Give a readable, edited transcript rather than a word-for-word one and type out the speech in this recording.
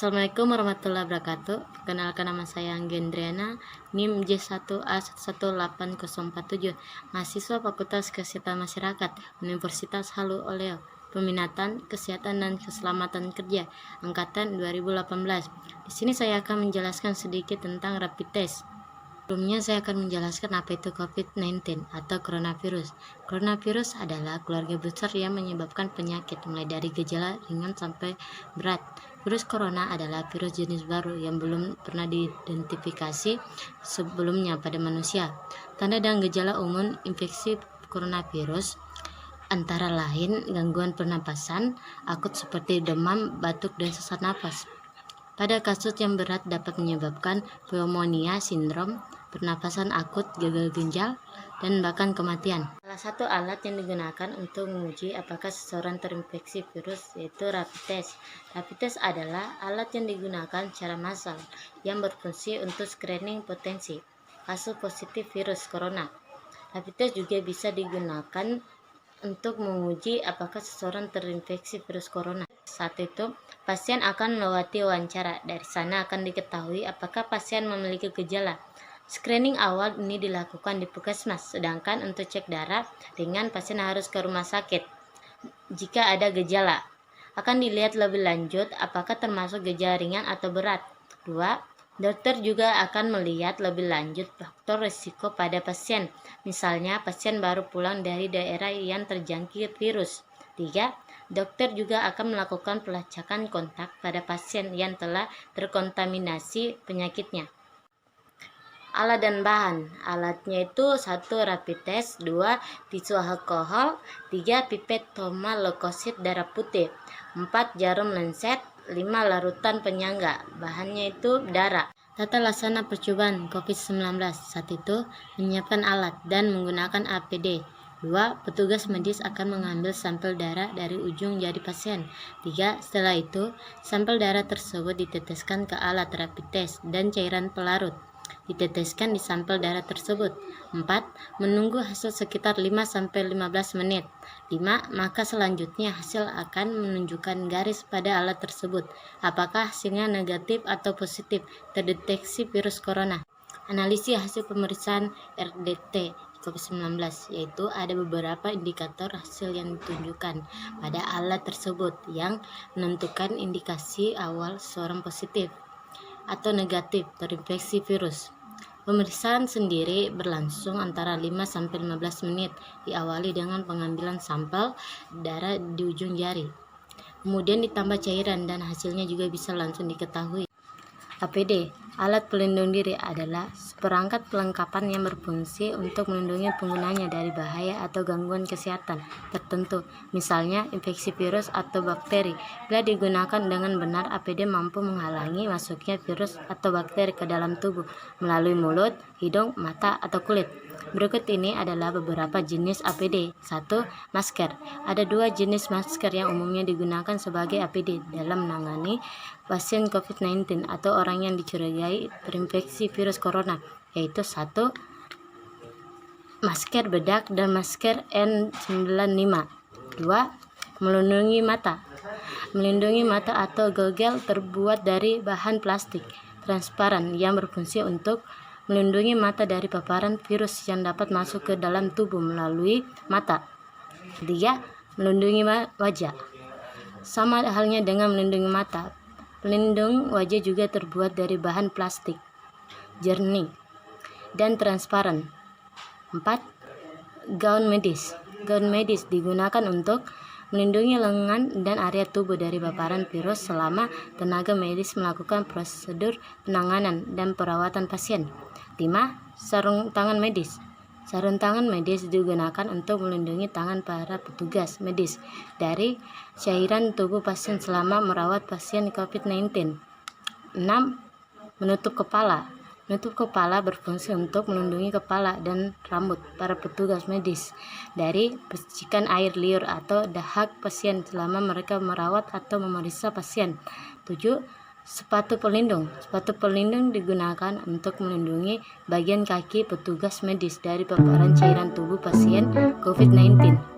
Assalamualaikum warahmatullahi wabarakatuh. Perkenalkan, nama saya Anggendriana, NIM J1A11847, mahasiswa Fakultas Kesehatan Masyarakat, Universitas Halu Oleo, peminatan Kesehatan dan Keselamatan Kerja, angkatan 2018. Di sini saya akan menjelaskan sedikit tentang rapid test. Sebelumnya saya akan menjelaskan apa itu COVID-19 atau coronavirus. Coronavirus adalah keluarga besar yang menyebabkan penyakit mulai dari gejala ringan sampai berat. Virus corona adalah virus jenis baru yang belum pernah diidentifikasi sebelumnya pada manusia. Tanda dan gejala umum infeksi coronavirus antara lain gangguan pernapasan akut seperti demam, batuk, dan sesak napas. Pada kasus yang berat dapat menyebabkan pneumonia, sindrom pernapasan akut, gagal ginjal, dan bahkan kematian. Salah satu alat yang digunakan untuk menguji apakah seseorang terinfeksi virus yaitu rapid test. Rapid test adalah alat yang digunakan secara massal yang berfungsi untuk screening potensi kasus positif virus corona. Rapid test juga bisa digunakan untuk menguji apakah seseorang terinfeksi virus corona. Saat itu, pasien akan melewati wawancara. Dari sana akan diketahui apakah pasien memiliki gejala. Screening awal ini dilakukan di puskesmas, sedangkan untuk cek darah ringan pasien harus ke rumah sakit. Jika ada gejala, akan dilihat lebih lanjut apakah termasuk gejala ringan atau berat. 2. Dokter juga akan melihat lebih lanjut faktor risiko pada pasien, misalnya pasien baru pulang dari daerah yang terjangkit virus. 3. Dokter juga akan melakukan pelacakan kontak pada pasien yang telah terkontaminasi penyakitnya. Alat dan bahan. Alatnya itu 1. Rapid test, 2. Tisu alkohol, 3. Pipet toma leukosit darah putih, 4. Jarum lenset, 5. Larutan penyangga. Bahannya itu darah. Tata laksana percobaan COVID-19 saat itu menyiapkan alat dan menggunakan APD. 2. Petugas medis akan mengambil sampel darah dari ujung jari pasien. 3. Setelah itu, sampel darah tersebut diteteskan ke alat rapid test dan cairan pelarut diteteskan di sampel darah tersebut. 4. Menunggu hasil sekitar 5-15 menit. 5. Maka selanjutnya hasil akan menunjukkan garis pada alat tersebut apakah hasilnya negatif atau positif terdeteksi virus corona. Analisis hasil pemeriksaan RDT COVID-19, yaitu ada beberapa indikator hasil yang ditunjukkan pada alat tersebut yang menentukan indikasi awal seorang positif atau negatif terinfeksi virus. Pemeriksaan sendiri berlangsung antara 5-15 menit, diawali dengan pengambilan sampel darah di ujung jari. Kemudian ditambah cairan dan hasilnya juga bisa langsung diketahui. APD, alat pelindung diri, adalah seperangkat perlengkapan yang berfungsi untuk melindungi penggunanya dari bahaya atau gangguan kesehatan tertentu, misalnya infeksi virus atau bakteri. Bila digunakan dengan benar, APD mampu menghalangi masuknya virus atau bakteri ke dalam tubuh melalui mulut, hidung, mata, atau kulit. Berikut ini adalah beberapa jenis APD. 1. Masker. Ada 2 jenis masker yang umumnya digunakan sebagai APD dalam menangani pasien COVID-19 atau orang yang dicurigai terinfeksi virus corona, yaitu 1. Masker bedak dan masker N95. 2. Melindungi mata. Melindungi mata atau goggle terbuat dari bahan plastik transparan yang berfungsi untuk melindungi mata dari paparan virus yang dapat masuk ke dalam tubuh melalui mata. 3. Melindungi wajah. Sama halnya dengan melindungi mata, pelindung wajah juga terbuat dari bahan plastik jernih dan transparan. 4. Gaun medis. Gaun medis digunakan untuk melindungi lengan dan area tubuh dari paparan virus selama tenaga medis melakukan prosedur penanganan dan perawatan pasien. 5. Sarung tangan medis. Sarung tangan medis digunakan untuk melindungi tangan para petugas medis dari cairan tubuh pasien selama merawat pasien COVID-19. 6. Menutup kepala. Menutup kepala berfungsi untuk melindungi kepala dan rambut para petugas medis dari percikan air liur atau dahak pasien selama mereka merawat atau memeriksa pasien. 7. Sepatu pelindung. Sepatu pelindung digunakan untuk melindungi bagian kaki petugas medis dari paparan cairan tubuh pasien COVID-19.